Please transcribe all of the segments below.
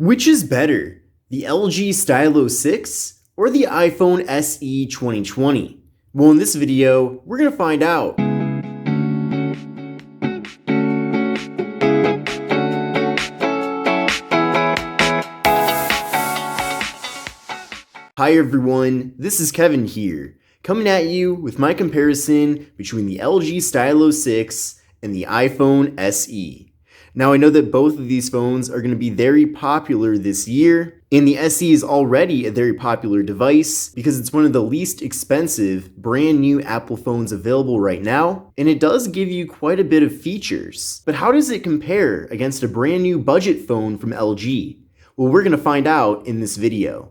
Which is better, the LG Stylo 6 or the iPhone SE 2020? Well, in this video, we're going to find out. Hi everyone, this is Kevin here, coming at you with my comparison between the LG Stylo 6 and the iPhone SE. Now I know that both of these phones are going to be very popular this year, and the SE is already a very popular device because it's one of the least expensive brand new Apple phones available right now, and it does give you quite a bit of features. But how does it compare against a brand new budget phone from LG? Well, we're going to find out in this video.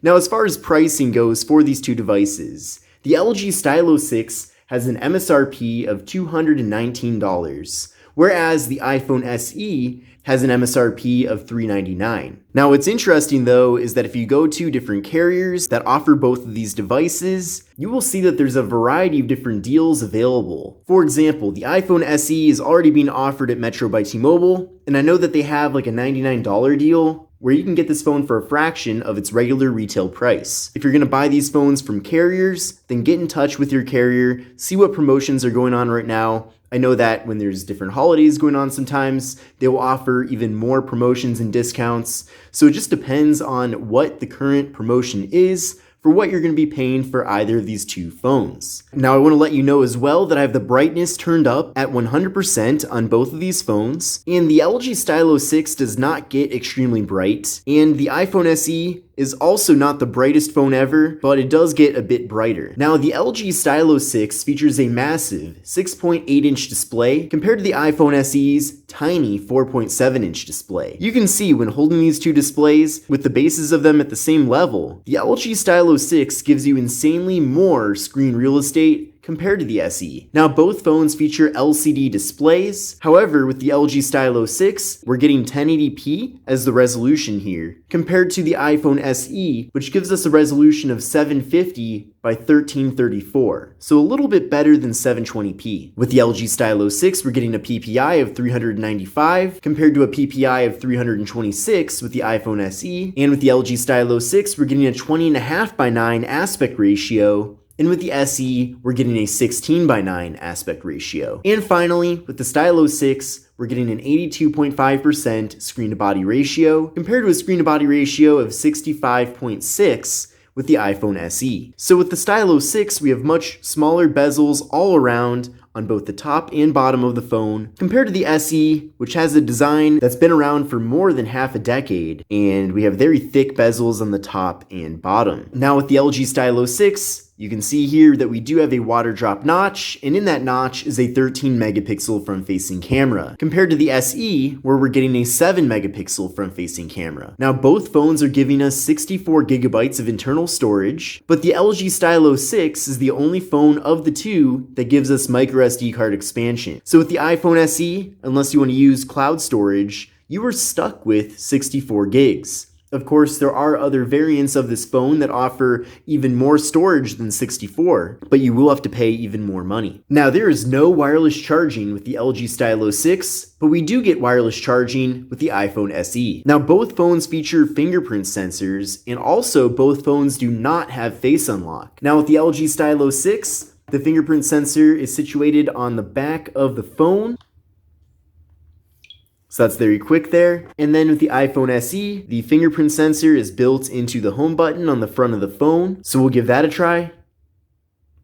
Now, as far as pricing goes for these two devices, the LG Stylo 6 has an MSRP of $219, whereas the iPhone SE has an MSRP of $399. Now, what's interesting though is that if you go to different carriers that offer both of these devices, you will see that there's a variety of different deals available. For example, the iPhone SE is already being offered at Metro by T-Mobile, and I know that they have like a $99 deal where you can get this phone for a fraction of its regular retail price. If you're going to buy these phones from carriers, then get in touch with your carrier, see what promotions are going on right now. I know that when there's different holidays going on sometimes, they will offer even more promotions and discounts. So it just depends on what the current promotion is for what you're going to be paying for either of these two phones. Now I want to let you know as well that I have the brightness turned up at 100% on both of these phones, and the LG Stylo 6 does not get extremely bright, and the iPhone SE is also not the brightest phone ever, but it does get a bit brighter. Now, the LG Stylo 6 features a massive 6.8-inch display compared to the iPhone SE's tiny 4.7-inch display. You can see when holding these two displays, with the bases of them at the same level, the LG Stylo 6 gives you insanely more screen real estate compared to the SE. Now, both phones feature LCD displays. However, with the LG Stylo 6, we're getting 1080p as the resolution here, compared to the iPhone SE, which gives us a resolution of 750 by 1334, so a little bit better than 720p. With the LG Stylo 6, we're getting a PPI of 395 compared to a PPI of 326 with the iPhone SE, and with the LG Stylo 6, we're getting a 20.5:9 aspect ratio, and with the SE, we're getting a 16:9 aspect ratio. And finally, with the Stylo 6, we're getting an 82.5% screen-to-body ratio compared to a screen-to-body ratio of 65.6 with the iPhone SE. So with the Stylo 6, we have much smaller bezels all around on both the top and bottom of the phone, compared to the SE, which has a design that's been around for more than half a decade, and we have very thick bezels on the top and bottom. Now with the LG Stylo 6, you can see here that we do have a water drop notch, and in that notch is a 13 megapixel front-facing camera, compared to the SE, where we're getting a 7 megapixel front-facing camera. Now both phones are giving us 64 gigabytes of internal storage, but the LG Stylo 6 is the only phone of the two that gives us microSD card expansion. So with the iPhone SE, unless you want to use cloud storage, you are stuck with 64 gigs. Of course, there are other variants of this phone that offer even more storage than 64, but you will have to pay even more money. Now, there is no wireless charging with the LG Stylo 6, but we do get wireless charging with the iPhone SE. Now, both phones feature fingerprint sensors, and also both phones do not have face unlock. Now, with the LG Stylo 6, the fingerprint sensor is situated on the back of the phone. So that's very quick there. And then with the iPhone SE, the fingerprint sensor is built into the home button on the front of the phone. So we'll give that a try.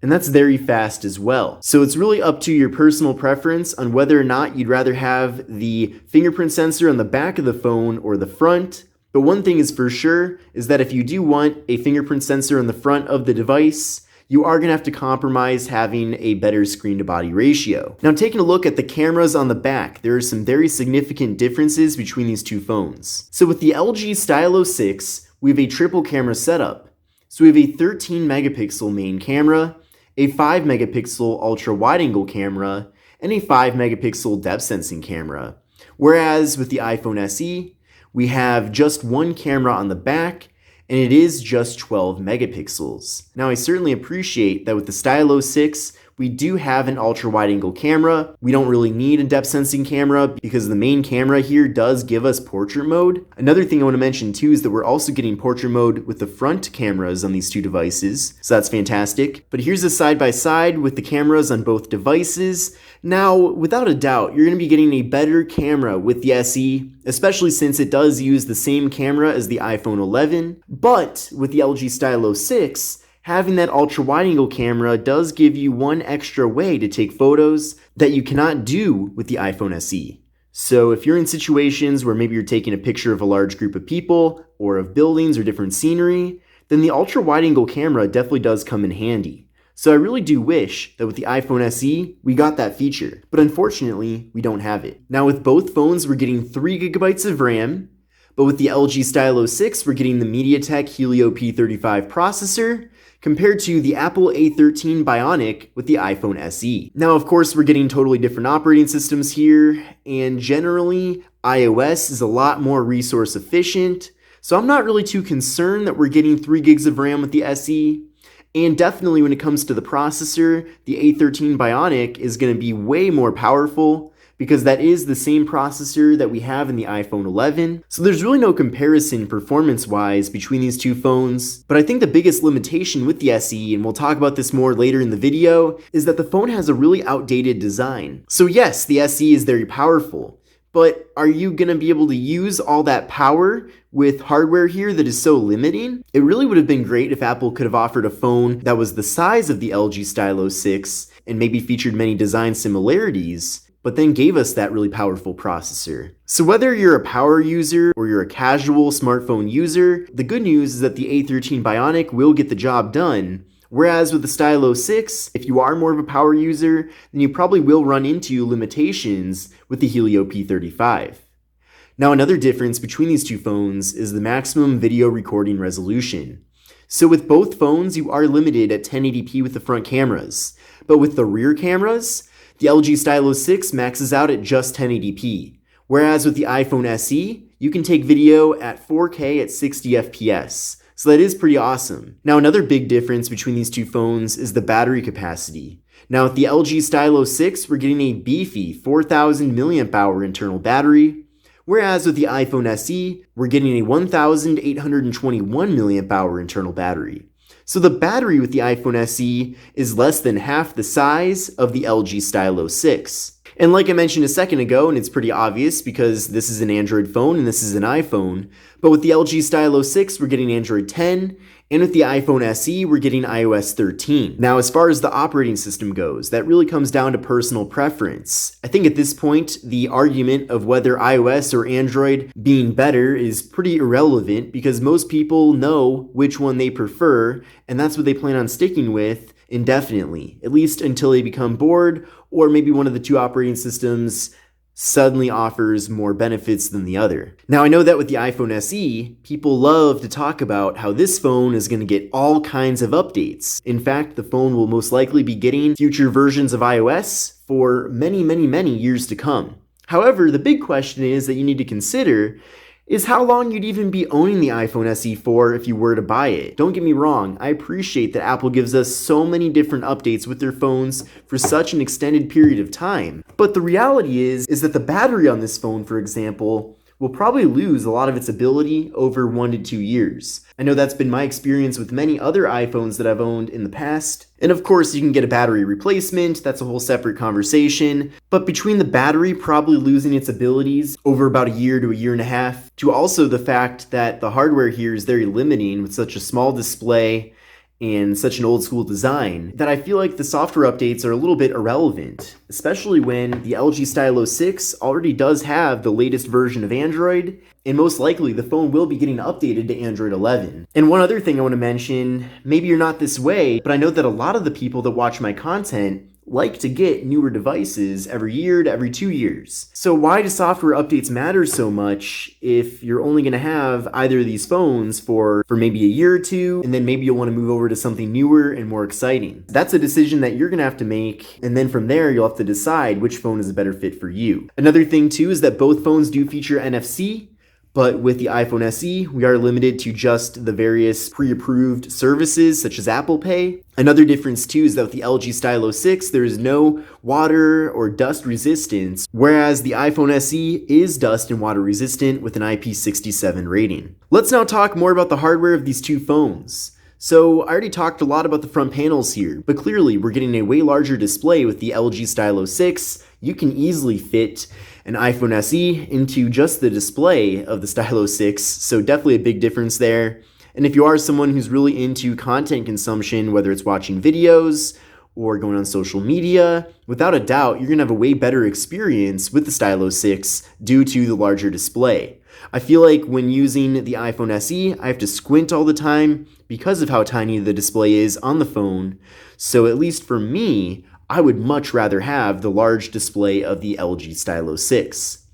And that's very fast as well. So it's really up to your personal preference on whether or not you'd rather have the fingerprint sensor on the back of the phone or the front. But one thing is for sure is that if you do want a fingerprint sensor on the front of the device, you are going to have to compromise having a better screen-to-body ratio. Now, taking a look at the cameras on the back, there are some very significant differences between these two phones. So with the LG Stylo 6, we have a triple camera setup. So we have a 13 megapixel main camera, a 5 megapixel ultra-wide-angle camera, and a 5 megapixel depth sensing camera. Whereas with the iPhone SE, we have just one camera on the back, and it is just 12 megapixels. Now I certainly appreciate that with the Stylo 6, we do have an ultra wide angle camera. We don't really need a depth sensing camera because the main camera here does give us portrait mode. Another thing I want to mention too is that we're also getting portrait mode with the front cameras on these two devices, so that's fantastic. But here's a side by side with the cameras on both devices. Now, without a doubt, you're going to be getting a better camera with the SE, especially since it does use the same camera as the iPhone 11. But with the LG Stylo 6, having that ultra wide angle camera does give you one extra way to take photos that you cannot do with the iPhone SE. So if you're in situations where maybe you're taking a picture of a large group of people or of buildings or different scenery, then the ultra wide angle camera definitely does come in handy. So I really do wish that with the iPhone SE, we got that feature, but unfortunately, we don't have it. Now with both phones, we're getting 3 GB of RAM, but with the LG Stylo 6, we're getting the MediaTek Helio P35 processor, compared to the Apple A13 Bionic with the iPhone SE. Now, of course, we're getting totally different operating systems here, and generally, iOS is a lot more resource efficient, so I'm not really too concerned that we're getting 3 gigs of RAM with the SE, and definitely when it comes to the processor, the A13 Bionic is going to be way more powerful, because that is the same processor that we have in the iPhone 11. So there's really no comparison performance-wise between these two phones. But I think the biggest limitation with the SE, and we'll talk about this more later in the video, is that the phone has a really outdated design. So yes, the SE is very powerful, but are you going to be able to use all that power with hardware here that is so limiting? It really would have been great if Apple could have offered a phone that was the size of the LG Stylo 6 and maybe featured many design similarities, but then gave us that really powerful processor. So whether you're a power user or you're a casual smartphone user, the good news is that the A13 Bionic will get the job done. Whereas with the Stylo 6, if you are more of a power user, then you probably will run into limitations with the Helio P35. Now another difference between these two phones is the maximum video recording resolution. So with both phones, you are limited at 1080p with the front cameras, but with the rear cameras, the LG Stylo 6 maxes out at just 1080p, whereas with the iPhone SE, you can take video at 4K at 60 FPS, so that is pretty awesome. Now another big difference between these two phones is the battery capacity. Now with the LG Stylo 6, we're getting a beefy 4000 mAh internal battery, whereas with the iPhone SE, we're getting a 1821 mAh internal battery. So the battery with the iPhone SE is less than half the size of the LG Stylo 6. And like I mentioned a second ago, and it's pretty obvious because this is an Android phone and this is an iPhone, but with the LG Stylo 6, we're getting Android 10, and with the iPhone SE, we're getting iOS 13. Now, as far as the operating system goes, that really comes down to personal preference. I think at this point, the argument of whether iOS or Android being better is pretty irrelevant because most people know which one they prefer, and that's what they plan on sticking with indefinitely, at least until they become bored, or maybe one of the two operating systems suddenly offers more benefits than the other. Now I know that with the iPhone SE, people love to talk about how this phone is going to get all kinds of updates. In fact, the phone will most likely be getting future versions of iOS for many years to come. However, the big question is that you need to consider is how long you'd even be owning the iPhone SE for if you were to buy it. Don't get me wrong, I appreciate that Apple gives us so many different updates with their phones for such an extended period of time. But the reality is that the battery on this phone, for example, will probably lose a lot of its ability over 1 to 2 years. I know that's been my experience with many other iPhones that I've owned in the past. And of course, you can get a battery replacement, that's a whole separate conversation. But between the battery probably losing its abilities over about a year to a year and a half, to also the fact that the hardware here is very limiting with such a small display and such an old school design, that I feel like the software updates are a little bit irrelevant, especially when the LG Stylo 6 already does have the latest version of Android, and most likely the phone will be getting updated to Android 11. And one other thing I want to mention, maybe you're not this way, but I know that a lot of the people that watch my content like to get newer devices every year to every 2 years. So why do software updates matter so much if you're only going to have either of these phones for maybe a year or two, and then maybe you'll want to move over to something newer and more exciting? That's a decision that you're going to have to make, and then from there you'll have to decide which phone is a better fit for you. Another thing too is that both phones do feature NFC, But with the iPhone SE, we are limited to just the various pre-approved services such as Apple Pay. Another difference too is that with the LG Stylo 6, there is no water or dust resistance, whereas the iPhone SE is dust and water resistant with an IP67 rating. Let's now talk more about the hardware of these two phones. So I already talked a lot about the front panels here, but clearly we're getting a way larger display with the LG Stylo 6. You can easily fit an iPhone SE into just the display of the Stylo 6, so definitely a big difference there. And if you are someone who's really into content consumption, whether it's watching videos or going on social media, without a doubt, you're gonna have a way better experience with the Stylo 6 due to the larger display. I feel like when using the iPhone SE, I have to squint all the time because of how tiny the display is on the phone. So at least for me, I would much rather have the large display of the LG Stylo 6.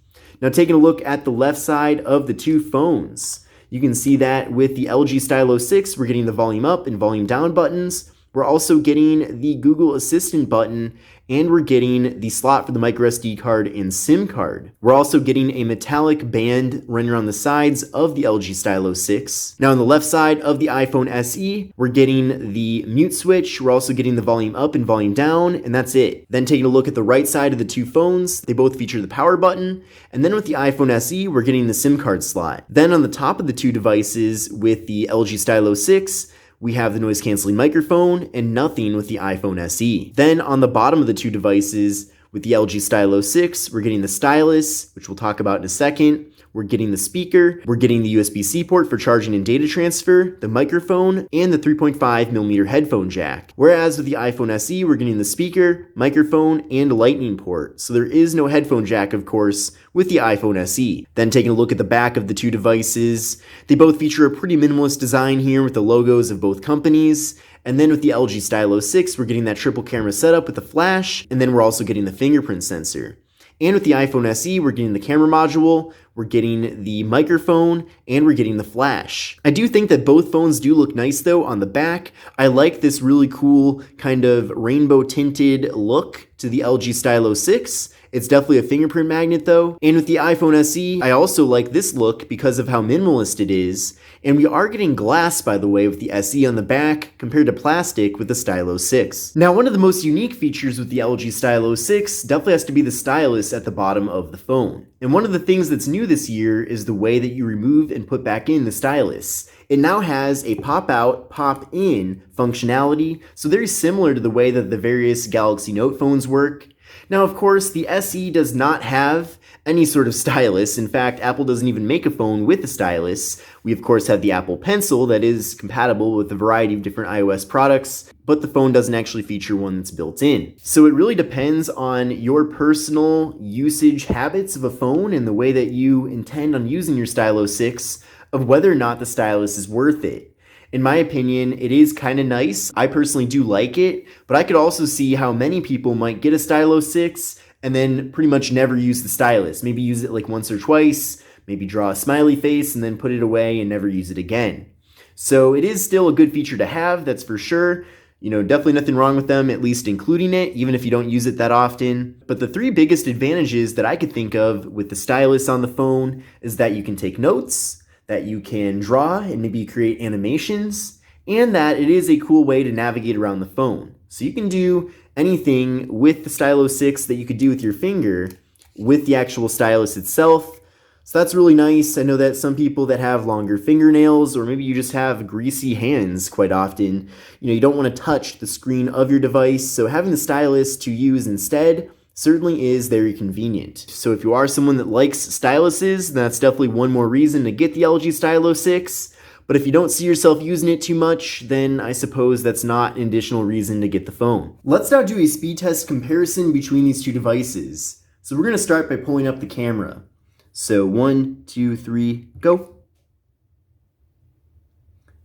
Now taking a look at the left side of the two phones, you can see that with the LG Stylo 6, we're getting the volume up and volume down buttons. We're also getting the Google Assistant button, and we're getting the slot for the microSD card and SIM card. We're also getting a metallic band running around the sides of the LG Stylo 6. Now on the left side of the iPhone SE, we're getting the mute switch. We're also getting the volume up and volume down, and that's it. Then taking a look at the right side of the two phones, they both feature the power button. And then with the iPhone SE, we're getting the SIM card slot. Then on the top of the two devices with the LG Stylo 6, we have the noise canceling microphone and nothing with the iPhone SE. Then on the bottom of the two devices with the LG Stylo 6, we're getting the Stylus, which we'll talk about in a second. We're getting the speaker, we're getting the USB-C port for charging and data transfer, the microphone, and the 3.5mm headphone jack. Whereas with the iPhone SE, we're getting the speaker, microphone, and lightning port. So there is no headphone jack, of course, with the iPhone SE. Then taking a look at the back of the two devices, they both feature a pretty minimalist design here with the logos of both companies. And then with the LG Stylo 6, we're getting that triple camera setup with the flash, and then we're also getting the fingerprint sensor. And with the iPhone SE, we're getting the camera module, we're getting the microphone, and we're getting the flash. I do think that both phones do look nice though on the back. I like this really cool kind of rainbow tinted look to the LG Stylo 6. It's definitely a fingerprint magnet though. And with the iPhone SE, I also like this look because of how minimalist it is. And we are getting glass, by the way, with the SE on the back compared to plastic with the Stylo 6. Now, one of the most unique features with the LG Stylo 6 definitely has to be the stylus at the bottom of the phone. And one of the things that's new this year is the way that you remove and put back in the stylus. It now has a pop out, pop in functionality, so very similar to the way that the various Galaxy Note phones work. Now, of course, the SE does not have any sort of stylus. In fact, Apple doesn't even make a phone with a stylus. We, of course, have the Apple Pencil that is compatible with a variety of different iOS products, but the phone doesn't actually feature one that's built in. So it really depends on your personal usage habits of a phone and the way that you intend on using your Stylo 6 of whether or not the stylus is worth it. In my opinion, it is kind of nice. I personally do like it, but I could also see how many people might get a Stylo 6 and then pretty much never use the stylus. Maybe use it like once or twice, maybe draw a smiley face and then put it away and never use it again. So it is still a good feature to have, that's for sure. You know, definitely nothing wrong with them, at least including it, even if you don't use it that often. But the three biggest advantages that I could think of with the stylus on the phone is that you can take notes, that you can draw and maybe create animations, and that it is a cool way to navigate around the phone. So you can do anything with the Stylo 6 that you could do with your finger with the actual stylus itself. So that's really nice. I know that some people that have longer fingernails, or maybe you just have greasy hands quite often, you don't want to touch the screen of your device. So having the stylus to use instead certainly is very convenient. So if you are someone that likes styluses, that's definitely one more reason to get the LG Stylo 6. But if you don't see yourself using it too much, then I suppose that's not an additional reason to get the phone. Let's now do a speed test comparison between these two devices. So we're going to start by pulling up the camera. So 1, 2, 3, go.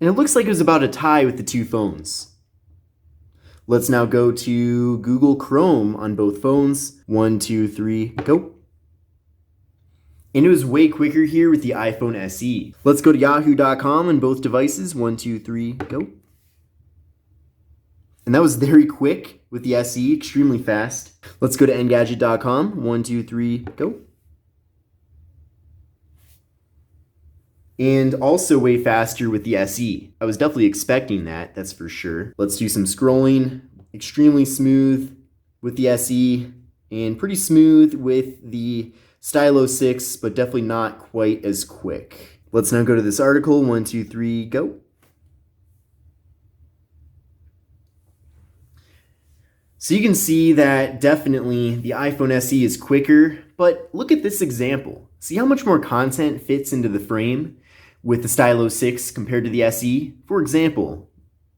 And it looks like it was about a tie with the two phones. Let's now go to Google Chrome on both phones. 1, 2, 3, go. And it was way quicker here with the iPhone SE. Let's go to yahoo.com on both devices. 1, 2, 3, go. And that was very quick with the SE, extremely fast. Let's go to engadget.com. 1, 2, 3, go. and also way faster with the SE. I was definitely expecting that, that's for sure. Let's do some scrolling. Extremely smooth with the SE, and pretty smooth with the Stylo 6, but definitely not quite as quick. Let's now go to this article. 1, 2, 3, go. So you can see that definitely the iPhone SE is quicker, but look at this example. See how much more content fits into the frame with the Stylo 6 compared to the SE? For example,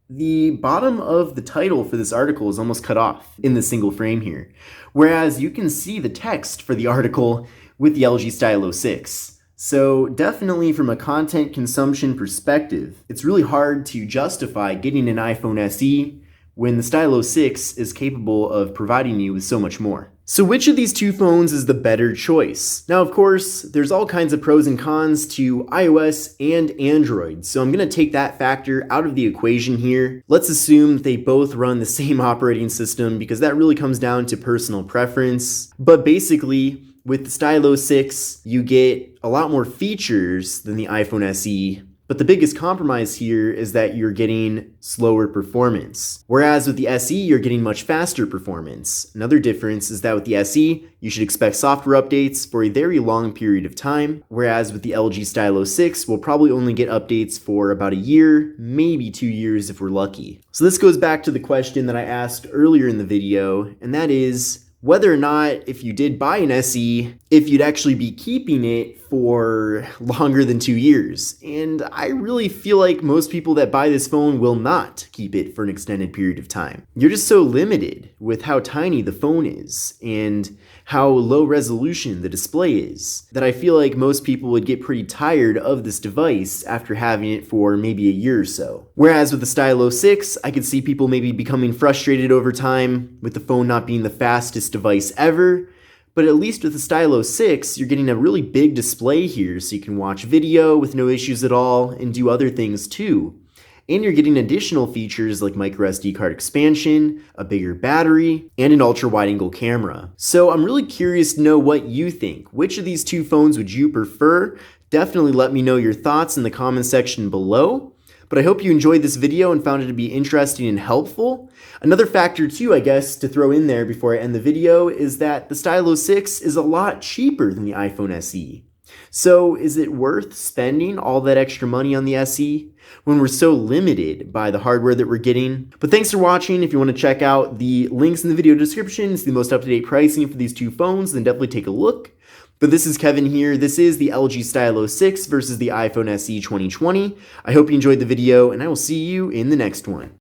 the bottom of the title for this article is almost cut off in the single frame here, whereas you can see the text for the article with the LG Stylo 6. So definitely from a content consumption perspective, it's really hard to justify getting an iPhone SE when the Stylo 6 is capable of providing you with so much more. So which of these two phones is the better choice? Now, of course, there's all kinds of pros and cons to iOS and Android, so I'm gonna take that factor out of the equation here. Let's assume they both run the same operating system because that really comes down to personal preference. But basically, with the Stylo 6, you get a lot more features than the iPhone SE, but the biggest compromise here is that you're getting slower performance. Whereas with the SE, you're getting much faster performance. Another difference is that with the SE, you should expect software updates for a very long period of time, whereas with the LG Stylo 6, we'll probably only get updates for about a year, maybe 2 years if we're lucky. So this goes back to the question that I asked earlier in the video, and that is, whether or not, if you did buy an SE, if you'd actually be keeping it for longer than 2 years. And I really feel like most people that buy this phone will not keep it for an extended period of time. You're just so limited with how tiny the phone is and how low resolution the display is that I feel like most people would get pretty tired of this device after having it for maybe a year or so. Whereas with the Stylo 6, I could see people maybe becoming frustrated over time with the phone not being the fastest device ever. But at least with the Stylo 6, you're getting a really big display here, so you can watch video with no issues at all and do other things too. And you're getting additional features like microSD card expansion, a bigger battery, and an ultra wide angle camera. So I'm really curious to know what you think. Which of these two phones would you prefer? Definitely let me know your thoughts in the comment section below. But I hope you enjoyed this video and found it to be interesting and helpful. Another factor too, I guess, to throw in there before I end the video is that the Stylo 6 is a lot cheaper than the iPhone SE. So is it worth spending all that extra money on the SE when we're so limited by the hardware that we're getting? But thanks for watching. If you want to check out the links in the video description, it's the most up-to-date pricing for these two phones, then definitely take a look. But this is Kevin here. This is the LG Stylo 6 versus the iPhone SE 2020. I hope you enjoyed the video, and I will see you in the next one.